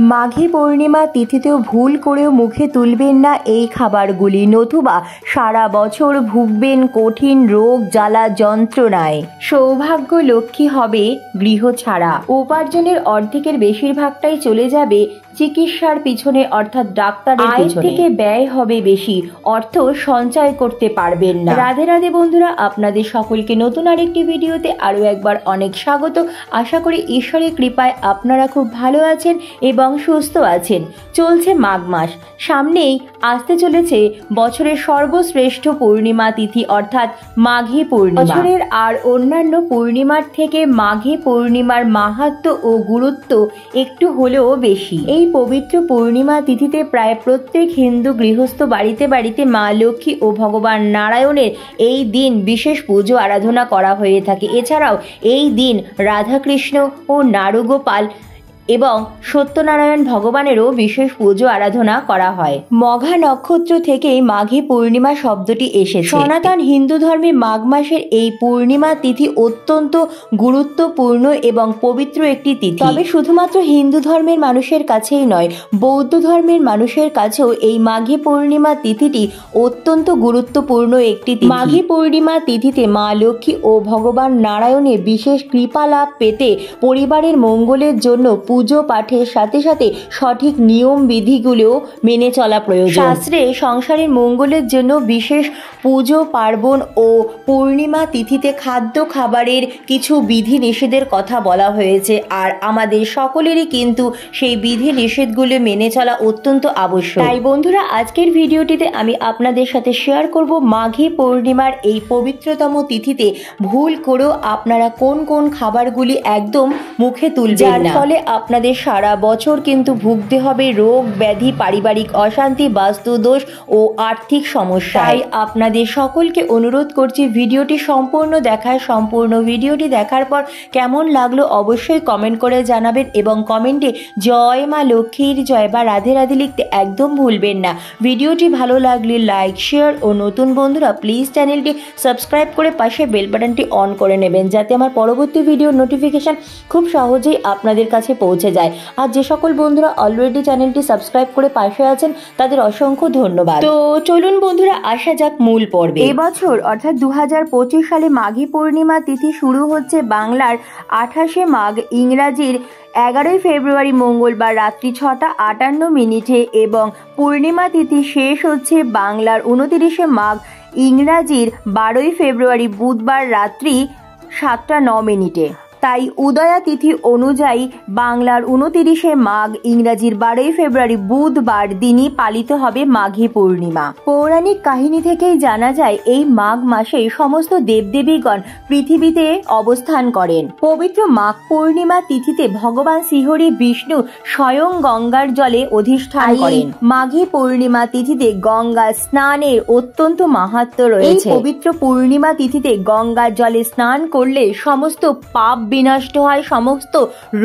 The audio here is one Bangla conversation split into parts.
মাঘী পূর্ণিমা তিথিতেও ভুল করেও মুখে তুলবেন না এই খাবারগুলি, নতুবা সারা বছর ভুগবেন কঠিন রোগ জ্বালা যন্ত্রণায়। সৌভাগ্য লক্ষ্মী হবে গৃহ ছাড়া। উপার্জনের অর্ধেকের বেশিরভাগটাই চলে যাবে চিকিৎসার পিছনে, অর্থাৎ ডাক্তারের পিছনে। থেকে ব্যয় হবে বেশি, অর্থ সঞ্চয় করতে পারবেন না। রাধে রাধে বন্ধুরা, আপনাদের সকলকে নতুন আরেকটি ভিডিওতে আরো একবার অনেক স্বাগত। আশা করি ঈশ্বরের কৃপায় আপনারা খুব ভালো আছেন এবং সুস্থ আছেন। চলছে মাঘ মাস, সামনেই আসতে চলেছে বছরের সর্বশ্রেষ্ঠ পূর্ণিমা তিথি, অর্থাৎ মাঘী পূর্ণিমা। বছরের আর অন্যান্য পূর্ণিমার থেকে মাঘী পূর্ণিমার মাহাত্ম্য ও গুরুত্ব একটু হলেও বেশি। এই পবিত্র পূর্ণিমা তিথিতে প্রায় প্রত্যেক হিন্দু গৃহস্থ বাড়িতে বাড়িতে মা লক্ষ্মী ও ভগবান নারায়ণের এই দিন বিশেষ পুজো আরাধনা করা হয়ে থাকে। এছাড়াও এই দিন রাধাকৃষ্ণ ও নারুগোপাল এবং সত্যনারায়ণ ভগবানেরও বিশেষ পুজো আরাধনা করা হয়। মঘা নক্ষত্র থেকেই মাঘী পূর্ণিমা শব্দটি এসেছে। সনাতন হিন্দু ধর্মে মাঘ মাসের এই পূর্ণিমা তিথি অত্যন্ত গুরুত্বপূর্ণ এবং পবিত্র একটি তিথি। তবে শুধুমাত্র হিন্দু ধর্মের মানুষের কাছেই নয়, বৌদ্ধ ধর্মের মানুষের কাছেও এই মাঘী পূর্ণিমা তিথিটি অত্যন্ত গুরুত্বপূর্ণ একটি তিথি। মাঘী পূর্ণিমা তিথিতে মা লক্ষ্মী ও ভগবান নারায়ণের বিশেষ কৃপা লাভ পেতে পরিবারের মঙ্গলের জন্য পুজো পাঠের সাথে সাথে সঠিক নিয়ম বিধিগুলোও মেনে চলা প্রয়োজন। শাস্ত্রে সংসারের মঙ্গলের জন্য বিশেষ পুজো পার্বণ ও পূর্ণিমা তিথিতে খাদ্য খাবারের কিছু বিধি নিষেধের কথা বলা হয়েছে, আর আমাদের সকলেরই কিন্তু সেই বিধি নিষেধগুলো মেনে চলা অত্যন্ত আবশ্যক। তাই বন্ধুরা, আজকের ভিডিওটিতে আমি আপনাদের সাথে শেয়ার করব মাঘী পূর্ণিমার এই পবিত্রতম তিথিতে ভুল করেও আপনারা কোন কোন খাবারগুলি একদম মুখে তুলবেন না, যার ফলে আপনাদের সারা বছর কিন্তু ভুগতে হবে রোগ ব্যাধি, পারিবারিক অশান্তি, বাস্তুদোষ ও আর্থিক সমস্যা। তাই আপনাদের সকলকে অনুরোধ করছি ভিডিওটি সম্পূর্ণ দেখার। সম্পূর্ণ ভিডিওটি দেখার পর কেমন লাগলো অবশ্যই কমেন্ট করে জানাবেন এবং কমেন্টে জয় মা লক্ষ্মীর জয় বা রাধে রাধে লিখতে একদম ভুলবেন না। ভিডিওটি ভালো লাগলে লাইক, শেয়ার ও নতুন বন্ধুরা প্লিজ চ্যানেলটি সাবস্ক্রাইব করে পাশে বেল বাটনটি অন করে নেবেন, যাতে আমার পরবর্তী ভিডিওর নোটিফিকেশন খুব সহজেই আপনাদের কাছে পৌঁছে যায়। আর যে সকল বন্ধুরা অলরেডি চ্যানেলটি সাবস্ক্রাইব করে পাশে আছেন তাদের অসংখ্য ধন্যবাদ। তো চলুন বন্ধুরা, আসা যাক মূল পর্বে। এবছর অর্থাৎ 2025 সালে মাঘী পূর্ণিমা তিথি শুরু হচ্ছে বাংলার 28শে মাঘ, ইংরাজির 11ই ফেব্রুয়ারি মঙ্গলবার রাত্রি 6টা 58 মিনিটে এবং পূর্ণিমা তিথি শেষ হচ্ছে বাংলার 29শে মাঘ, ইংরাজির 12ই ফেব্রুয়ারি বুধবার রাত্রি 7টা 9 মিনিটে। তাই উদয়া তিথি অনুযায়ী বাংলার 29শে মাঘ, ইংরাজির 12ই ফেব্রুয়ারি বুধবার দিনই পালিত হবে মাঘী পূর্ণিমা। পৌরাণিক কাহিনী থেকেই জানা যায় এই মাঘ মাসে সমস্ত দেবদেবীগণ পৃথিবীতে অবস্থান করেন। পবিত্র মাঘ পূর্ণিমা তিথিতে ভগবান শ্রীহরি বিষ্ণু স্বয়ং গঙ্গার জলে অধিষ্ঠান করেন। মাঘী পূর্ণিমা তিথিতে গঙ্গা স্নানের অত্যন্ত মাহাত্ম্য রয়েছে। এই পবিত্র পূর্ণিমা তিথিতে গঙ্গার জলে স্নান করলে সমস্ত পাপ বিনষ্ট হয়, সমস্ত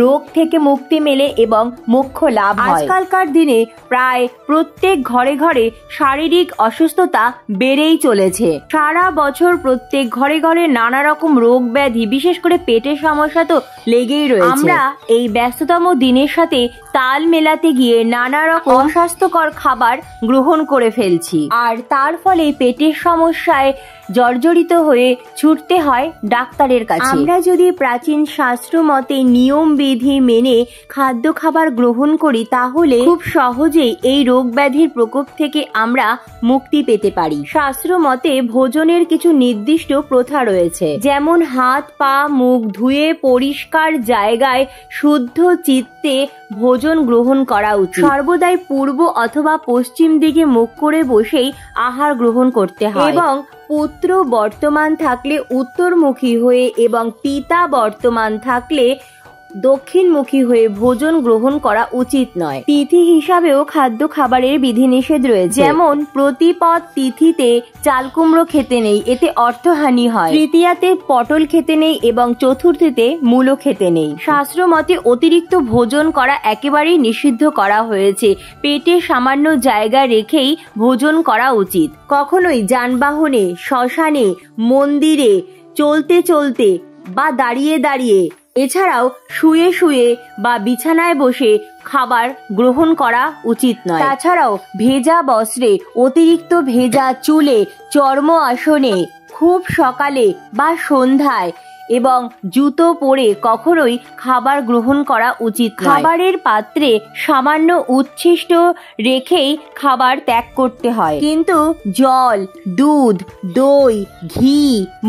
রোগ থেকে মুক্তি মেলে এবং মোক্ষ লাভ হয়। আজকালকার দিনে প্রায় প্রত্যেক ঘরে ঘরে শারীরিক অসুস্থতা বেড়েই চলেছে। সারা বছর প্রত্যেক ঘরে ঘরে নানা রকম রোগ ব্যাধি, বিশেষ করে পেটের সমস্যা তো লেগেই রয়েছে। আমরা এই ব্যস্ততম দিনের সাথে তাল মেলাতে গিয়ে নানা রকম অস্বাস্থ্যকর খাবার গ্রহণ করে ফেলছি, আর তার ফলে পেটের সমস্যায় জর্জরিত হয়ে ছুটতে হয় ডাক্তারের কাছে। আমরা যদি প্রাচীন শাস্ত্র মতে নিয়ম বিধি মেনে খাদ্য খাবার গ্রহণ করি, তাহলে খুব সহজেই এই রোগ ব্যাধির প্রকোপ থেকে আমরা মুক্তি পেতে পারি। শাস্ত্র মতে ভোজনের কিছু নির্দিষ্ট প্রথা রয়েছে, যেমন হাত পা মুখ ধুয়ে পরিষ্কার জায়গায় শুদ্ধ চিত্তে ভোজন গ্রহণ করা উচিত। সর্বদাই পূর্ব অথবা পশ্চিম দিকে মুখ করে বসেই আহার গ্রহণ করতে হয় এবং পুত্র বর্তমান থাকলে উত্তরমুখী হয়ে এবং পিতা বর্তমান থাকলে দক্ষিণমুখী হয়ে ভোজন গ্রহণ করা উচিত নয়। তিথি হিসাবেও খাদ্য খাবারের বিধিনিষেধ রয়েছে, যেমন প্রতিপদ তিথিতে চাল কুমড়ো খেতে নেই, এতে অর্থহানি হয়। তৃতীয়াতে পটল খেতে নেই এবং চতুর্থীতে মূলো খেতে নেই। শাস্ত্র মতে অতিরিক্ত ভোজন করা একেবারেই নিষিদ্ধ করা হয়েছে। পেটে সামান্য জায়গা রেখেই ভোজন করা উচিত। কখনোই যানবাহনে, শ্মশানে, মন্দিরে চলতে চলতে বা দাঁড়িয়ে দাঁড়িয়ে, এছাড়াও শুয়ে শুয়ে বা বিছানায় বসে খাবার গ্রহণ করা উচিত নয়। তাছাড়াও ভেজা বস্ত্রে, অতিরিক্ত ভেজা চুলে, চর্ম আসনে, খুব সকালে বা সন্ধ্যায় এবং জুতো পরে কখনোই খাবার গ্রহণ করা উচিত নয়। খাবারের পাত্রে সামান্য উচ্ছিষ্ট রেখেই খাবার ত্যাগ করতে হয়, কিন্তু জল, দুধ, দই, ঘি,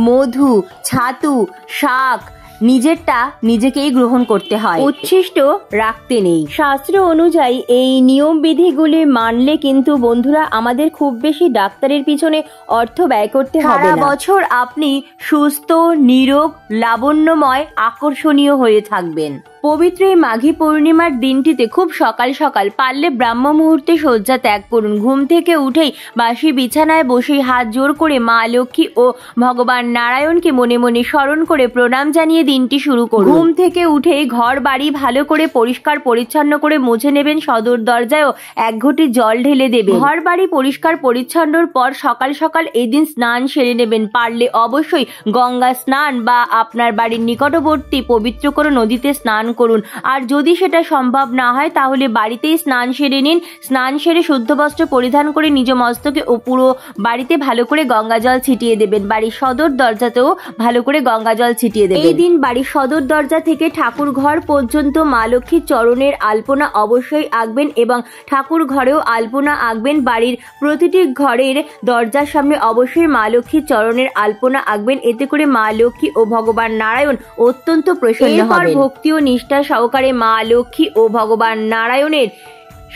মধু, ছাতু, শাক নিজেরটা নিজেকেই গ্রহণ করতে হয়, উচ্ছিষ্ট রাখতে নেই। শাস্ত্র অনুযায়ী এই নিয়ম বিধিগুলি মানলে কিন্তু বন্ধুরা আমাদের খুব বেশি ডাক্তারের পিছনে অর্থ ব্যয় করতে হবে না। সারা বছর আপনি সুস্থ, নিরোগ, লাবণ্যময়, আকর্ষণীয় হয়ে থাকবেন। পবিত্র এই মাঘী পূর্ণিমার দিনটিতে খুব সকাল সকাল পারলে ব্রাহ্ম মুহূর্তে শয্যা ত্যাগ করুন। ঘুম থেকে উঠেই বাসি বিছানায় বসেই হাত জোর করে মা লক্ষ্মী ও ভগবান নারায়ণকে মনে মনে স্মরণ করে প্রণাম জানিয়ে দিনটি শুরু করুন। ঘুম থেকে উঠে ঘর বাড়ি ভালো করে পরিষ্কার পরিচ্ছন্ন করে মুছে নেবেন। সদর দরজায়ও এক ঘটি জল ঢেলে দেবেন। ঘর বাড়ি পরিষ্কার পরিচ্ছন্নর পর সকাল সকাল এই দিন স্নান সেরে নেবেন। পারলে অবশ্যই গঙ্গা স্নান বা আপনার বাড়ির নিকটবর্তী পবিত্র কোনো নদীতে স্নান করুন। আর যদি সেটা সম্ভব না হয় তাহলে বাড়িতেই স্নান সেরে নিন। স্নান সেরে শুদ্ধ বস্ত্র পরিধান করে নিজ মস্তকে ও পুরো বাড়িতে ভালো করে গঙ্গা জল ছিটিয়ে দেবেন। বাড়ির সদর দরজাতেও ভালো করে গঙ্গা জল ছিটিয়ে দেবেন। এই দিন বাড়ির সদর দরজা থেকে ঠাকুর ঘর পর্যন্ত মা লক্ষ্মীর চরণের আলপনা অবশ্যই আঁকবেন এবং ঠাকুর ঘরেও আলপনা আঁকবেন। বাড়ির প্রতিটি ঘরের দরজার সামনে অবশ্যই মা লক্ষ্মীর চরণের আলপনা আঁকবেন। এতে করে মা লক্ষ্মী ও ভগবান নারায়ণ অত্যন্ত প্রসন্ন হবেন। ভক্তি ও নিষ্ঠা সহকারে মা লক্ষ্মী ও ভগবান নারায়ণের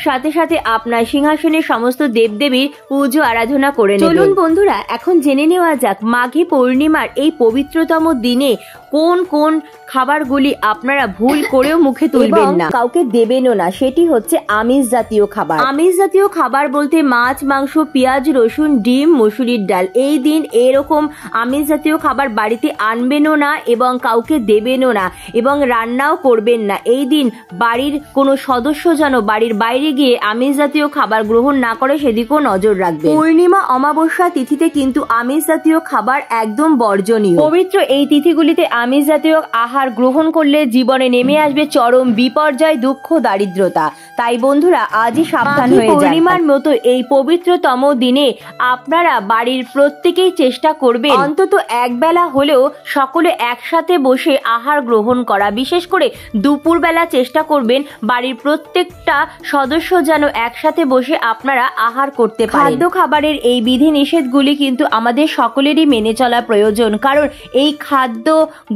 সাথে সাথে আপনার সিংহাসনের সমস্ত দেবদেবীর পুজো আরাধনা করে নেবেন। চলুন বন্ধুরা এখন জেনে নেওয়া যাক মাঘী পূর্ণিমার এই পবিত্রতম দিনে কোন কোন খাবারগুলি আপনারা ভুল করেও মুখে তুলবেন না, কাউকে দেবেনও না। সেটি হচ্ছে আমিষ জাতীয় খাবার। আমিষ জাতীয় খাবার বলতে মাছ, মাংস, পেঁয়াজ, রসুন, ডিম, মসুরির ডাল। এই দিন এরকম আমিষ জাতীয় খাবার বাড়িতে আনবেনও না এবং কাউকে দেবেনও না এবং রান্নাও করবেন না। এই দিন বাড়ির কোনো সদস্য যেন বাড়ির বাইরে গিয়ে আমিষ জাতীয় খাবার গ্রহণ না করে সেদিকেও নজর রাখবেন। পূর্ণিমা অমাবস্যা তিথিতে কিন্তু আমিষ জাতীয় খাবার একদম বর্জনীয়। পবিত্র এই তিথিগুলিতে আমিষ জাতীয় আহার গ্রহণ করলে জীবনে নেমে আসবে চরম বিপর্যয়, দুঃখ, দারিদ্রতা। তাই বন্ধুরা আজই সাবধান হয়ে যান। পূর্ণিমার মতো এই পবিত্রতম দিনে আপনারা বাড়ির প্রত্যেকেই চেষ্টা করবেন অন্তত একবেলা হলেও সকলে একসাথে বসে আহার গ্রহণ করা। বিশেষ করে দুপুরবেলা চেষ্টা করবেন বাড়ির প্রত্যেকটা সদস্য যেন একসাথে বসে আপনারা আহার করতে পারেন। খাদ্য খাবারের এই বিধি নিষেধগুলি কিন্তু আমাদের সকলেরই মেনে চলা প্রয়োজন, কারণ এই খাদ্য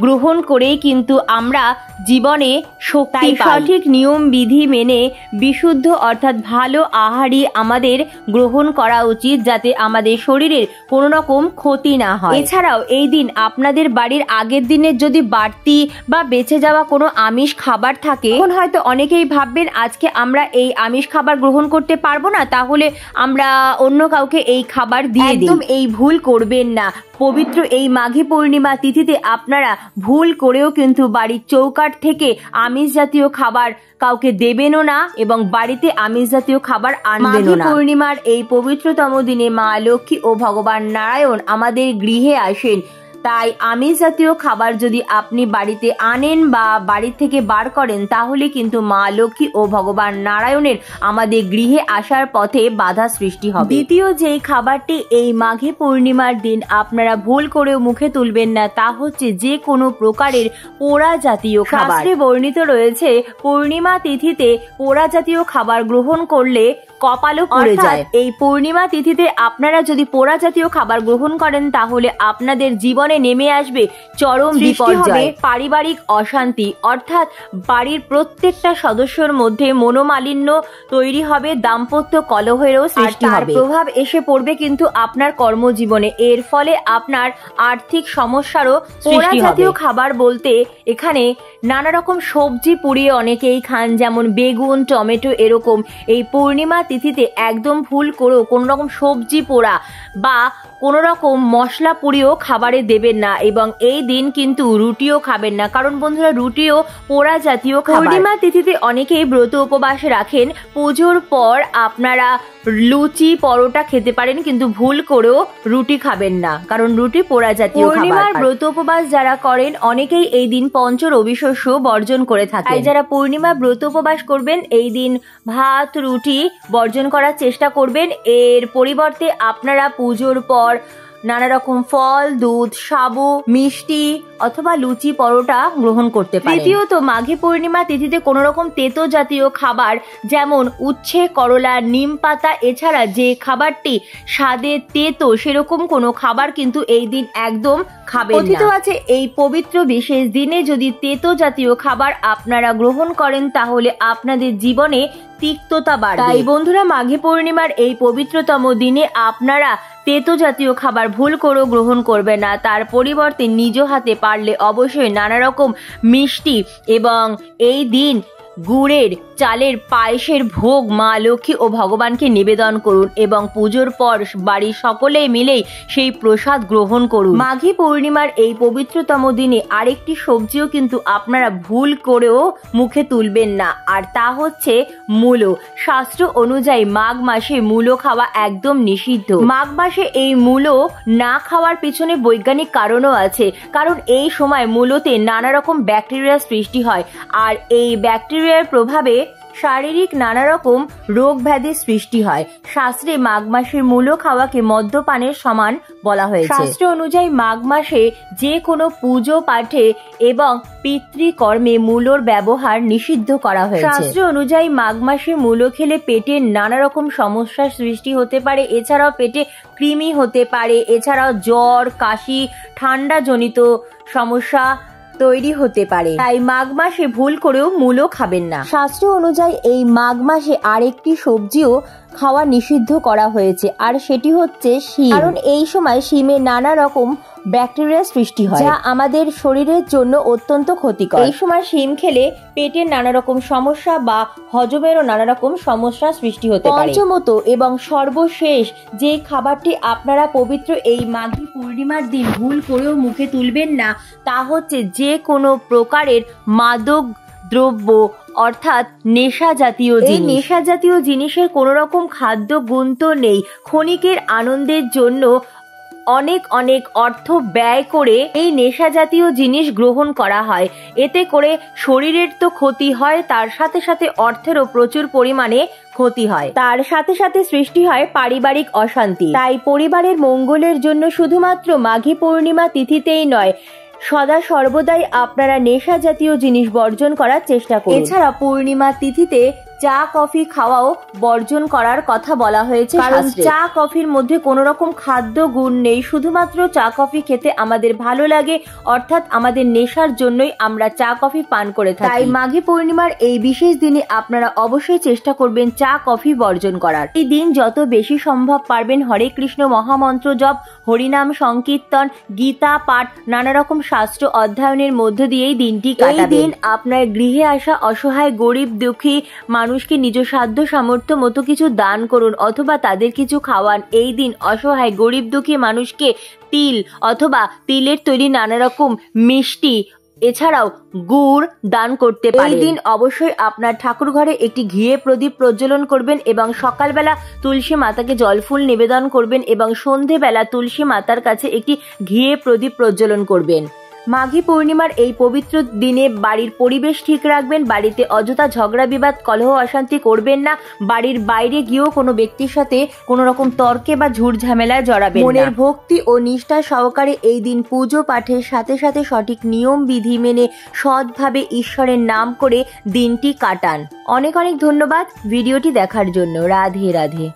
গ্রহণ করেই কিন্তু আমরা জীবনে শক্তি পাই। সঠিক নিয়ম বিধি মেনে বিশুদ্ধ অর্থাৎ ভালো আহারই আমাদের গ্রহণ করা উচিত, যাতে আমাদের শরীরের কোনো রকম ক্ষতি না হয়। এছাড়াও এই দিন আপনাদের বাড়ির আগের দিনের যদি বাড়তি বা বেঁচে যাওয়া কোনো আমিষ খাবার থাকে, এখন হয়তো অনেকেই ভাববেন আজকে আমরা এই আমিষ খাবার গ্রহণ করতে পারবো না, তাহলে আমরা অন্য কাউকে এই খাবার দিয়ে দিই। একদম এই ভুল করবেন না। পবিত্র এই মাঘী পূর্ণিমা তিথিতে আপনারা ভুল করেও কিন্তু বাড়ির চৌকাঠ থেকে আমিষ জাতীয় খাবার কাউকে দেবেনও না এবং বাড়িতে আমিষ জাতীয় খাবার আনবেনও না। মাঘী পূর্ণিমার এই পবিত্রতম দিনে মা লক্ষ্মী ও ভগবান নারায়ণ আমাদের গৃহে আসেন। তাই আমিষ জাতীয় খাবার যদি আপনি বাড়িতে আনেন বা বাড়ি থেকে বার করেন তাহলে কিন্তু মা লক্ষ্মী ও ভগবান নারায়ণের আমাদের গৃহে আসার পথে বাধা সৃষ্টি হবে। দ্বিতীয় যেই খাবারটি এই মাঘী পূর্ণিমার দিন আপনারা ভুল করেও মুখে তুলবেন না তা হচ্ছে যে কোনো প্রকারের পোড়া জাতীয় খাবার। শাস্ত্রে বর্ণিত রয়েছে পূর্ণিমা তিথিতে পোড়া জাতীয় খাবার গ্রহণ করলে কপালও পুড়ে যায়। এই পূর্ণিমা তিথিতে আপনারা যদি পোড়া জাতীয় খাবার গ্রহণ করেন তাহলে আপনাদের জীবনে নেমে আসবে চরম বিপর্যয়, পারিবারিক অশান্তি, অর্থাৎ বাড়ির প্রত্যেকটা সদস্যর মধ্যে মনোমালিন্য তৈরি হবে, দাম্পত্য কলহেরও সৃষ্টি হবে। প্রভাব এসে পড়বে কিন্তু আপনার কর্মজীবনে। এর ফলে আপনার আর্থিক সমস্যারও সৃষ্টি হবে। পোড়া জাতীয় খাবার বলতে এখানে নানা রকম সবজি পুড়িয়ে অনেকেই খান, যেমন বেগুন, টমেটো, এরকম। এই পূর্ণিমা তিথিতে একদম ভুল করেও কোনো রকম সবজি পোড়া বা কোনো রকম মশলা পুড়িয়েও খাবারে দেবেন না এবং এই দিন কিন্তু রুটিও খাবেন না, কারণ বন্ধুরা রুটিও পোড়া জাতীয় খাবার। পূর্ণিমা তিথিতে অনেকেই ব্রত উপবাস রাখেন। পুজোর পর আপনারা লুচি পরোটা খেতে পারেন, কিন্তু ভুল করেও রুটি খাবেন না, কারণ রুটি পোড়া জাতীয় খাবার। পূর্ণিমার ব্রত উপবাস যারা করেন অনেকেই এই দিন পঞ্চ রবি শস্য বর্জন করে থাকে। তাই যারা পূর্ণিমা ব্রত উপবাস করবেন এই দিন ভাত রুটি বর্জন করার চেষ্টা করবেন। এর পরিবর্তে আপনারা পুজোর পর নানা রকম ফল, দুধ, সাবু, মিষ্টি অথবা লুচি পরোটা গ্রহণ করতে পারেন। তৃতীয়ত, মাঘী পূর্ণিমা তিথিতে কোনো রকম তেতো জাতীয় খাবার যেমন উচ্ছে, করলা, নিম পাতা এছাড়া যে খাবারটি স্বাদে তেতো সেরকম কোনো খাবার কিন্তু এই দিন একদম খাবেন না। কথিত আছে এই পবিত্র বিশেষ দিনে যদি তেতো জাতীয় খাবার আপনারা গ্রহণ করেন তাহলে আপনাদের জীবনে তিক্ততা বাড়বে। তাই বন্ধুরা, মাঘী পূর্ণিমার এই পবিত্রতম দিনে আপনারা তেতো জাতীয় খাবার ভুল করেও গ্রহণ করবে না। তার পরিবর্তে নিজ হাতে পারলে অবশ্যই নানা রকম মিষ্টি এবং এই দিন গুড়ের চালের পায়েসের ভোগ মা লক্ষ্মী ও ভগবানকে নিবেদন করুন এবং পুজোর পর বাড়ির সকলে মিলেই সেই প্রসাদ গ্রহণ করুন। মাঘী পূর্ণিমার এই পবিত্রতম দিনে আরেকটি সবজিও কিন্তু আপনারা ভুল করেও মুখে তুলবেন না, আর তা হচ্ছে মূলো। শাস্ত্র অনুযায়ী মাঘ মাসে মূলো খাওয়া একদম নিষিদ্ধ। মাঘ মাসে এই মূলো না খাওয়ার পিছনে বৈজ্ঞানিক কারণও আছে, কারণ এই সময় মূলোতে নানা রকম ব্যাকটেরিয়া সৃষ্টি হয়, আর এই ব্যাকটেরিয়ার প্রভাবে শারীরিক নানা রকম রোগ ব্যাধির সৃষ্টি হয়। শাস্ত্রে মাঘ মাসের মূলো খাওয়াকে মদ্যপানের সমান বলা হয়েছে। শাস্ত্র অনুযায়ী মাঘ মাসে যে কোনো পুজো পাঠে এবং পিতৃকর্মে মূলোর ব্যবহার নিষিদ্ধ করা হয়েছে। শাস্ত্র অনুযায়ী মাঘ মাসে মূলো খেলে পেটের নানা রকম সমস্যার সৃষ্টি হতে পারে, এছাড়াও পেটে কৃমি হতে পারে, এছাড়াও জ্বর, কাশি, ঠান্ডা জনিত সমস্যা তৈরি হতে পারে। তাই মাঘ মাসে ভুল করেও মূলো খাবেন না। শাস্ত্র অনুযায়ী এই মাঘ মাসে আরেকটি সবজিও খাওয়া নিষিদ্ধ করা হয়েছে, আর সেটি হচ্ছে শিম। কারণ এই সময় শিমে নানা রকম ব্যাকটেরিয়া সৃষ্টি হয় যা আমাদের শরীরের জন্য অত্যন্ত ক্ষতিকর। এই সময় শিম খেলে পেটের নানা রকম সমস্যা বা হজমেরও নানা রকম সমস্যা সৃষ্টি হতে পারে। পঞ্চমত এবং সর্বশেষ যে খাবারটি আপনারা পবিত্র এই মাঘী পূর্ণিমার দিন ভুল করেও মুখে তুলবেন না তা হচ্ছে যে কোনো প্রকারের মাদক দ্রব্য অর্থাৎ নেশা জাতীয় জিনিস। এই নেশা জাতীয় জিনিসের কোনো রকম খাদ্য গুণ তো নেই, ক্ষণিকের আনন্দের জন্য অনেক অনেক অর্থ ব্যয় করে এই নেশা জাতীয় জিনিস গ্রহণ করা হয়। এতে করে শরীরের তো ক্ষতি হয়, তার সাথে সাথে অর্থেরও প্রচুর পরিমাণে ক্ষতি হয়, তার সাথে সাথে সৃষ্টি হয় পারিবারিক অশান্তি। তাই পরিবারের মঙ্গলের জন্য শুধুমাত্র মাঘী পূর্ণিমা তিথিতেই নয়, সদা সর্বদাই আপনারা নেশা জাতীয় জিনিস বর্জন করার চেষ্টা করুন। এছাড়া পূর্ণিমা তিথিতে চা কফি খাওয়াও বর্জন করার কথা বলা হয়েছে, কারণ চা কফির মধ্যে কোনো রকম খাদ্য গুণ নেই, শুধুমাত্র চা কফি খেতে আমাদের ভালো লাগে, অর্থাৎ আমাদের নেশার জন্যই আমরা চা কফি পান করে থাকি। তাই মাঘী পূর্ণিমার এই বিশেষ দিনে আপনারা অবশ্যই চেষ্টা করবেন চা কফি বর্জন করার। এই দিন যত বেশি সম্ভব পারবেন হরে কৃষ্ণ মহামন্ত্র জপ, হরিনাম সংকীর্তন, গীতা পাঠ, নানা রকম শাস্ত্র অধ্যয়নের মধ্য দিয়েই দিনটি কাটাবেন। এই দিন আপনার গৃহে আসা অসহায় গরিব দুঃখী মানুষকে নিজ সাধ্য সামর্থ্য মতো কিছু দান করুন অথবা তাদের কিছু খাওয়ান। এই দিন অসহায় গরিব দুঃখী মানুষকে তিল অথবা তিলের তৈরি নানা রকম মিষ্টি এছাড়াও গুড় দান করতে পারেন। এই দিন অবশ্যই আপনার ঠাকুর ঘরে একটি ঘিয়ে প্রদীপ প্রজ্বলন করবেন এবং সকালবেলা তুলসী মাতাকে জলফুল নিবেদন করবেন এবং সন্ধেবেলা তুলসী মাতার কাছে একটি ঘিয়ে প্রদীপ প্রজ্বলন করবেন। মাঘী পূর্ণিমার এই পবিত্র দিনে বাড়ির পরিবেশ ঠিক রাখবেন, বাড়িতে অযথা ঝগড়া বিবাদ কলহ অশান্তি করবেন না, বাড়ির বাইরে গিয়েও কোনো ব্যক্তির সাথে কোনো রকম তর্কে বা ঝুট ঝামেলায় জড়াবেন না। মনের ভক্তি ও নিষ্ঠা সহকারে এই দিন পুজো পাঠের সাথে সাথে সঠিক নিয়ম বিধি মেনে সৎভাবে ঈশ্বরের নাম করে দিনটি কাটান। অনেক অনেক ধন্যবাদ ভিডিওটি দেখার জন্য। রাধে রাধে।